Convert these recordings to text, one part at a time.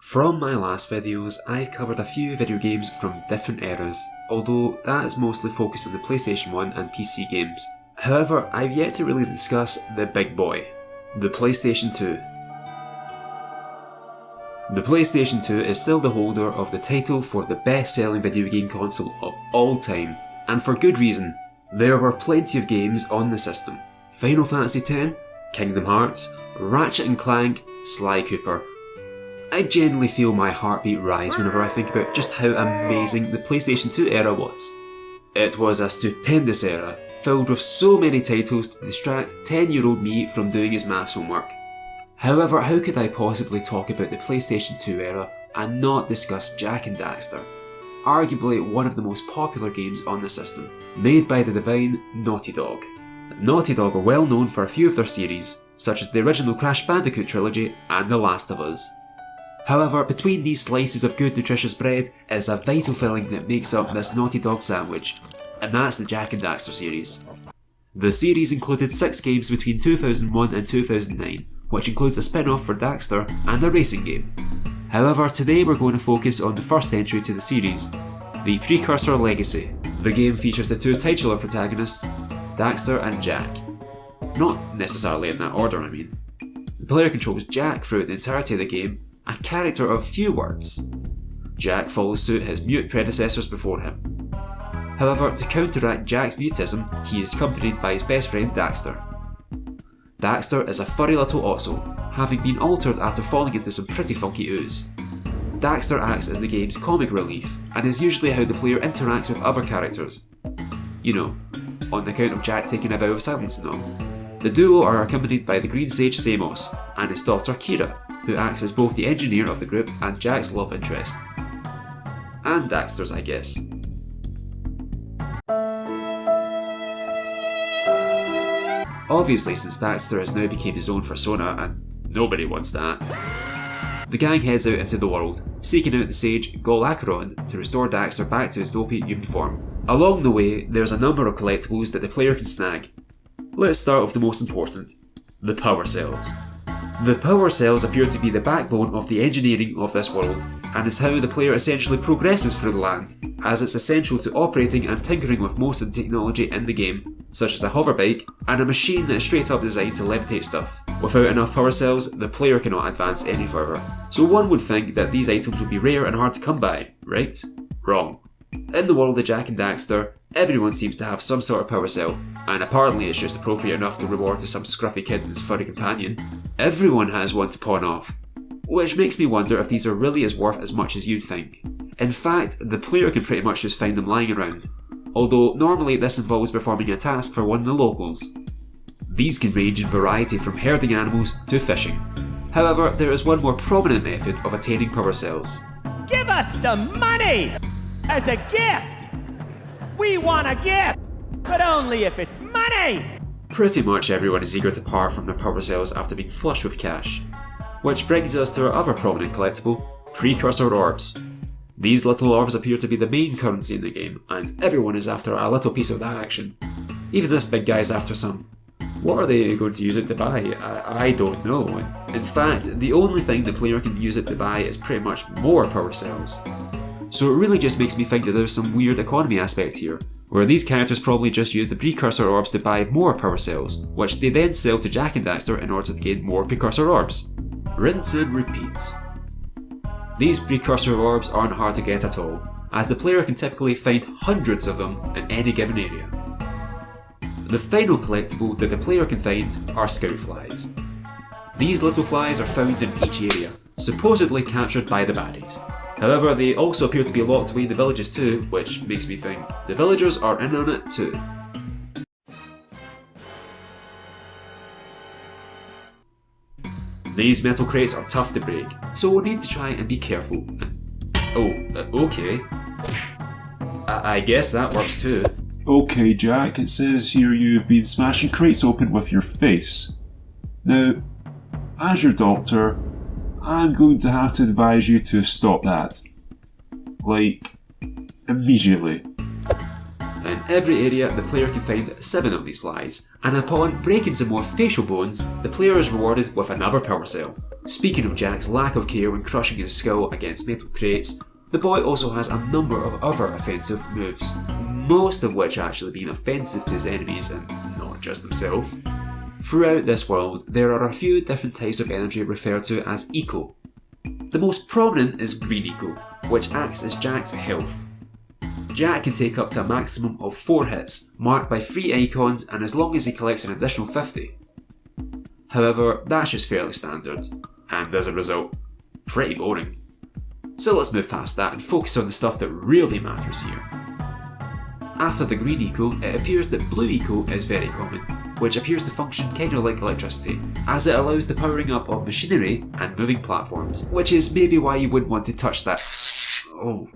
From my last videos, I covered a few video games from different eras, although that is mostly focused on the PlayStation 1 and PC games. However, I've yet to really discuss the big boy, the PlayStation 2. The PlayStation 2 is still the holder of the title for the best-selling video game console of all time, and for good reason. There were plenty of games on the system. Final Fantasy X, Kingdom Hearts, Ratchet & Clank, Sly Cooper. I genuinely feel my heartbeat rise whenever I think about just how amazing the PlayStation 2 era was. It was a stupendous era, filled with so many titles to distract 10-year-old me from doing his maths homework. However, how could I possibly talk about the PlayStation 2 era and not discuss Jak and Daxter? Arguably one of the most popular games on the system, made by the divine Naughty Dog. Naughty Dog are well known for a few of their series, such as the original Crash Bandicoot trilogy and The Last of Us. However, between these slices of good nutritious bread is a vital filling that makes up this Naughty Dog sandwich, and that's the Jak and Daxter series. The series included 6 games between 2001 and 2009, which includes a spin-off for Daxter and a racing game. However, today we're going to focus on the first entry to the series, the Precursor Legacy. The game features the two titular protagonists, Daxter and Jak. Not necessarily in that order, I mean. The player controls Jak throughout the entirety of the game, a character of few words. Jak follows suit his mute predecessors before him. However, to counteract Jak's mutism, he is accompanied by his best friend Daxter. Daxter is a furry little Otso, having been altered after falling into some pretty funky ooze. Daxter acts as the game's comic relief, and is usually how the player interacts with other characters. You know, on account of Jak taking a vow of silence and all. The duo are accompanied by the Green Sage Jaymoose, and his daughter Kira, who acts as both the engineer of the group and Jak's love interest. And Daxter's, I guess. Obviously, since Daxter has now become his own persona, and nobody wants that, the gang heads out into the world, seeking out the sage Joelaudio to restore Daxter back to his dopey human form. Along the way, there's a number of collectibles that the player can snag. Let's start with the most important, the power cells. The power cells appear to be the backbone of the engineering of this world, and is how the player essentially progresses through the land, as it's essential to operating and tinkering with most of the technology in the game, such as a hoverbike and a machine that is straight up designed to levitate stuff. Without enough power cells, the player cannot advance any further. So one would think that these items would be rare and hard to come by, right? Wrong. In the world of Jak and Daxter, everyone seems to have some sort of power cell, and apparently it's just appropriate enough to reward to some scruffy kid and his furry companion. Everyone has one to pawn off, which makes me wonder if these are really as worth as much as you'd think. In fact, the player can pretty much just find them lying around, although normally this involves performing a task for one of the locals. These can range in variety from herding animals to fishing. However, there is one more prominent method of attaining power cells. Give us some money! As a gift! We want a gift! But only if it's money! Pretty much everyone is eager to part from their power cells after being flush with cash. Which brings us to our other prominent collectible, Precursor Orbs. These little orbs appear to be the main currency in the game, and everyone is after a little piece of that action. Even this big guy's after some. What are they going to use it to buy? I don't know. In fact, the only thing the player can use it to buy is pretty much more power cells. So it really just makes me think that there's some weird economy aspect here, where these characters probably just use the Precursor Orbs to buy more power cells, which they then sell to Jak and Daxter in order to gain more Precursor Orbs. Rinse and repeat. These Precursor Orbs aren't hard to get at all, as the player can typically find hundreds of them in any given area. The final collectible that the player can find are Scout Flies. These little flies are found in each area, supposedly captured by the baddies. However, they also appear to be locked away in the villages too, which makes me think the villagers are in on it too. These metal crates are tough to break, so we'll need to try and be careful. Okay. I guess that works too. Okay, Jak, it says here you've been smashing crates open with your face. Now, as your doctor, I'm going to have to advise you to stop that. Like, immediately. In every area, the player can find 7 of these flies, and upon breaking some more facial bones, the player is rewarded with another power cell. Speaking of Jak's lack of care when crushing his skull against metal crates, the boy also has a number of other offensive moves, most of which actually being offensive to his enemies and not just himself. Throughout this world, there are a few different types of energy referred to as eco. The most prominent is green eco, which acts as Jak's health. Jak can take up to a maximum of 4 hits, marked by 3 icons and as long as he collects an additional 50. However, that's just fairly standard, and as a result, pretty boring. So let's move past that and focus on the stuff that really matters here. After the green eco, it appears that blue eco is very common, which appears to function kinda like electricity, as it allows the powering up of machinery and moving platforms, which is maybe why you wouldn't want to touch that. Oh.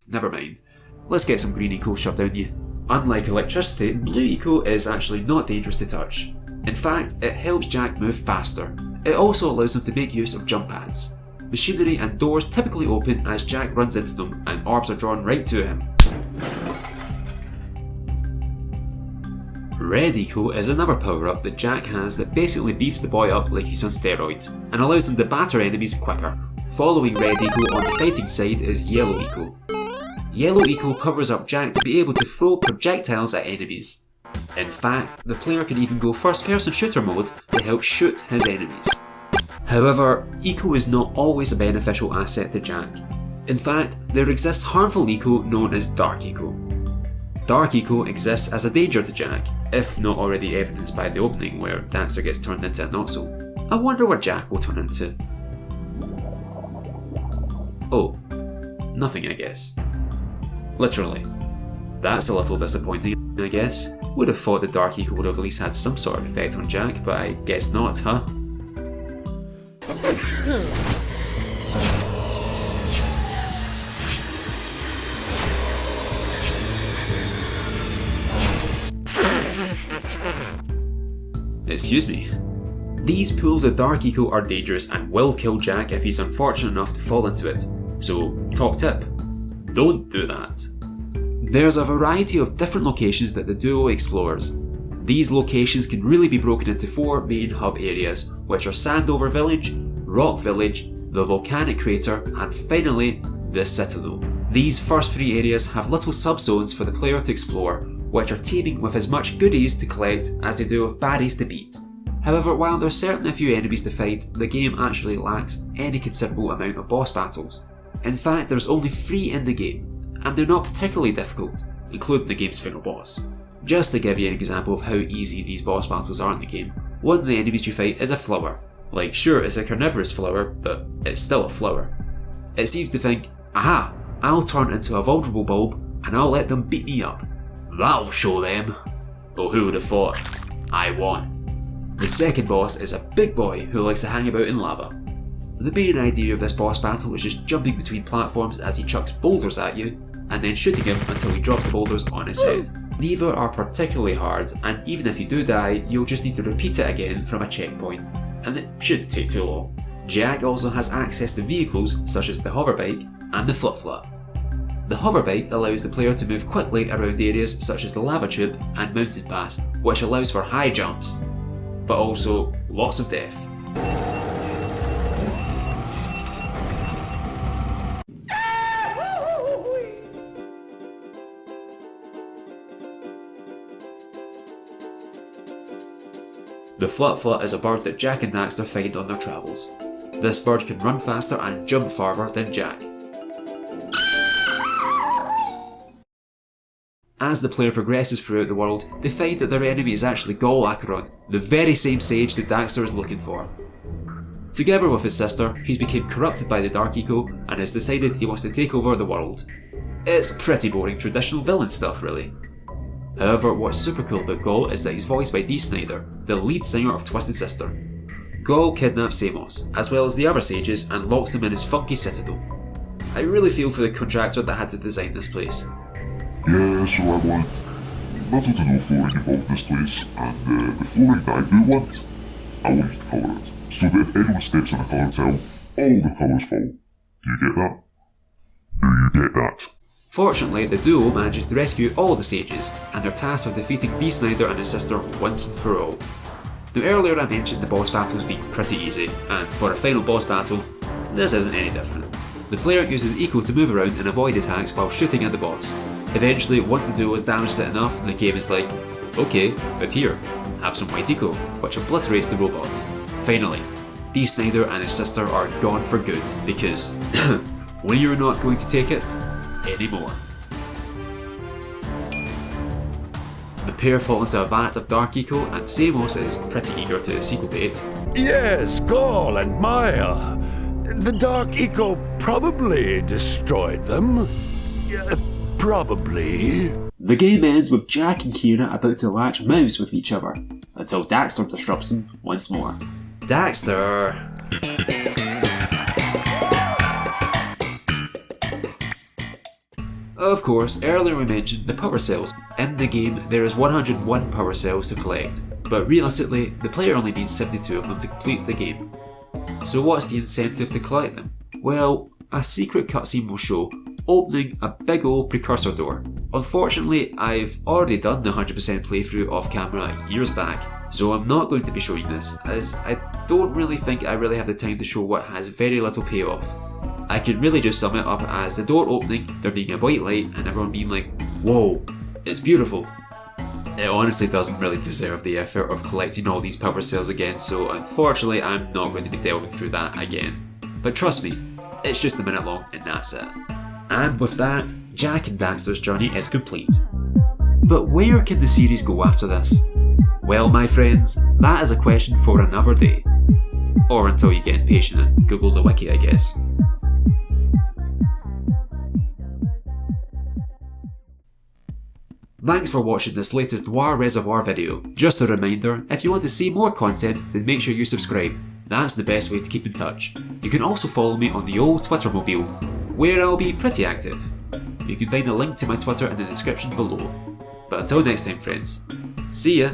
Never mind. Let's get some green eco shoved down you. Unlike electricity, blue eco is actually not dangerous to touch. In fact, it helps Jak move faster. It also allows him to make use of jump pads. Machinery and doors typically open as Jak runs into them and orbs are drawn right to him. Red eco is another power up that Jak has that basically beefs the boy up like he's on steroids and allows him to batter enemies quicker. Following red eco on the fighting side is yellow eco. Yellow eco powers up Jak to be able to throw projectiles at enemies. In fact, the player can even go first-person shooter mode to help shoot his enemies. However, eco is not always a beneficial asset to Jak. In fact, there exists harmful eco known as dark eco. Dark eco exists as a danger to Jak, if not already evidenced by the opening where Daxter gets turned into a not-so. I wonder what Jak will turn into. Oh, nothing I guess. Literally. That's a little disappointing, I guess. Would have thought the dark eco would have at least had some sort of effect on Jak, but I guess not, huh? Excuse me. These pools of dark eco are dangerous and will kill Jak if he's unfortunate enough to fall into it. So, top tip. Don't do that. There's a variety of different locations that the duo explores. These locations can really be broken into 4 main hub areas, which are Sandover Village, Rock Village, the Volcanic Crater, and finally, the Citadel. These first 3 areas have little subzones for the player to explore, which are teeming with as much goodies to collect as they do with baddies to beat. However, while there's certainly a few enemies to fight, the game actually lacks any considerable amount of boss battles. In fact, there's only 3 in the game, and they're not particularly difficult, including the game's final boss. Just to give you an example of how easy these boss battles are in the game, one of the enemies you fight is a flower. Like, sure, it's a carnivorous flower, but it's still a flower. It seems to think, aha, I'll turn into a vulnerable bulb and I'll let them beat me up. That'll show them. Well, who would have thought? I won. The second boss is a big boy who likes to hang about in lava. The main idea of this boss battle is just jumping between platforms as he chucks boulders at you, and then shooting him until he drops the boulders on his head. Neither are particularly hard, and even if you do die, you'll just need to repeat it again from a checkpoint, and it shouldn't take too long. Jak also has access to vehicles such as the hoverbike and the flip-flop. The hoverbike allows the player to move quickly around areas such as the lava tube and mountain pass, which allows for high jumps, but also lots of death. The flip-flop is a bird that Jak and Daxter find on their travels. This bird can run faster and jump farther than Jak. As the player progresses throughout the world, they find that their enemy is actually Joelaudio, the very same sage that Daxter is looking for. Together with his sister, he's become corrupted by the Dark Eco and has decided he wants to take over the world. It's pretty boring traditional villain stuff, really. However, what's super cool about Joel is that he's voiced by Dee Snider, the lead singer of Twisted Sister. Joel kidnaps Samos, as well as the other sages, and locks them in his funky citadel. I really feel for the contractor that had to design this place. Yeah, so I want little to no flooring involved in this place, and the flooring that I do want, I want you to colour it, so that if anyone steps on a colour tile, all the colours fall. Do you get that? Do you get that? Fortunately, the duo manages to rescue all the sages, and are tasked with defeating D. Snyder and his sister once and for all. Now earlier I mentioned the boss battles being pretty easy, and for a final boss battle, this isn't any different. The player uses Eco to move around and avoid attacks while shooting at the boss. Eventually, once the duo has damaged it enough, the game is like, okay, but here, have some white Eco, which obliterates the robot. Finally, D. Snyder and his sister are gone for good, because we're not going to take it anymore. The pair fall into a vat of dark Eco, and Jaymoose is pretty eager to sequel bait. Yes, Gall and Maya. The dark Eco probably destroyed them. Probably. The game ends with Jak and Kira about to latch mouths with each other, until Daxter disrupts them once more. Daxter! Of course, earlier we mentioned the power cells. In the game, there is 101 power cells to collect, but realistically, the player only needs 72 of them to complete the game. So what's the incentive to collect them? Well, a secret cutscene will show opening a big old Precursor door. Unfortunately, I've already done the 100% playthrough off camera years back, so I'm not going to be showing this, as I don't really think I really have the time to show what has very little payoff. I can really just sum it up as the door opening, there being a white light, and everyone being like, whoa, it's beautiful. It honestly doesn't really deserve the effort of collecting all these power cells again, so unfortunately I'm not going to be delving through that again. But trust me, it's just a minute long and that's it. And with that, Jak and Daxter's journey is complete. But where can the series go after this? Well, my friends, that is a question for another day. Or until you get impatient and Google the wiki, I guess. Thanks for watching this latest Noir Reservoir video. Just a reminder, if you want to see more content, then make sure you subscribe. That's the best way to keep in touch. You can also follow me on the old Twitter mobile, where I'll be pretty active. You can find a link to my Twitter in the description below. But until next time, friends, see ya!